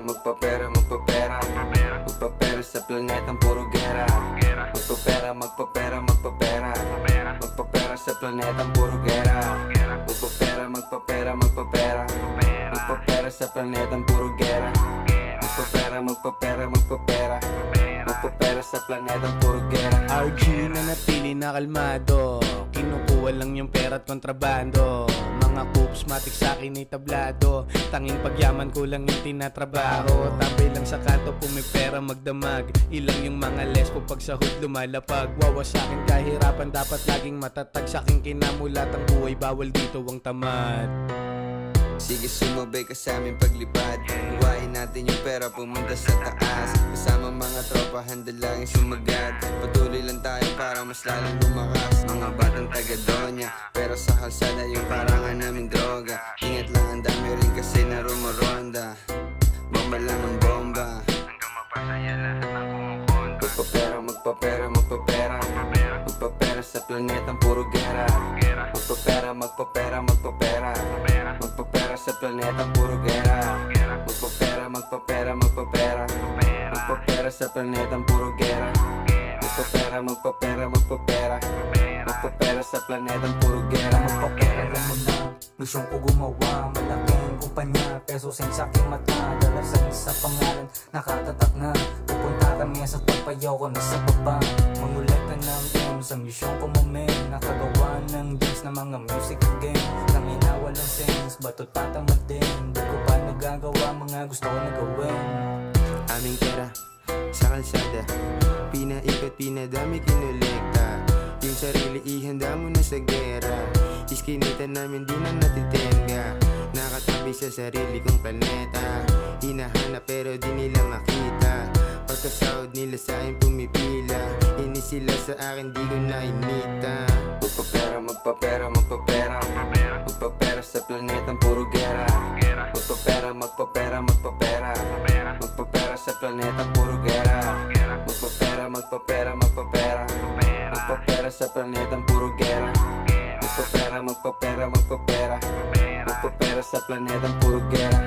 magpapera, magpapera. Magpapera sa planetang puro gera. Magpapera, magpapera, magpapera. Magpapera sa planetang puro gera. Magpapera, magpapera, magpapera. Magpapera sa planetang puro gera. Magpapera, magpapera, magpapera. Magpapera sa planetang puro gera. RG na natili na kalmado, kinukuha lang yung pera at kontrabando. Mga coops matik sa'kin ay tablado, tanging pagyaman ko lang yung tinatrabaho. Tambay lang sa kanto kung may pera magdamag, ilang yung mga lespo pag sahod lumalapag. Wawa sa'kin kahirapan, dapat laging matatag. Sa'king kinamulat ang buhay, bawal dito ang tamad. Sige, sumabay ka sa aming paglipad. Huwain natin yung pera pumunta sa taas. Kasama mga tropa, handa lang yung sumagad. Patuloy lang tayo para mas lalong lumakas. Mga batang taga-Donya, pero sa kalsada yung parangan naming droga. Ingat lang, ang dami rin kasi na rumoronda. Bomba lang ang bomba, hanggang mapasaya lahat ng kumukonda. Magpapera, magpapera, magpapera. Magpapera sa planetang puro gera. Magpapera, magpapera, magpapera. Magpapera sa planetang puro gera. Magpapera, magpapera, magpapera. Magpapera sa planetang puro gera. Magpapera, magpapera, magpapera. Magpapera sa planetang puro gera. Magpapera lang mo na, misyon ko gumawa. Malaking kumpanya, pesos sa aking mata. Dalasan sa pangalan, nakatatak na. Pupunta kami sa pagpayaw ko na sa baba. Mangulat ka ng team sa misyon ko moment. Nakagawa ng dance na mga music again. Tangina walang sense, ba't tatamad din? Di ko pa nagagawa mga gusto ko na gawin. Aming pera sa kalsada, pinaikot, pinadami, kinolekta. Yung sarili ihanda mo na sa gera. Iskinita namin di na natitenga. Nakatabi sa sarili kong planeta. Hinahanap pero di nila makita. Pagkasahod nila sa akin pumipila. Inis sila sa akin, di ko nainita. Magpapera, magpapera, magpapera. Magpapera sa planetang puro gera. Magpapera, magpapera, magpapera. Magpapera sa planetang puro gera. Magpapera, magpapera, magpapera. Magpapera sa planetang puro gera. Magpapera, magpapera, magpapera. Magpapera sa planetang puro gera.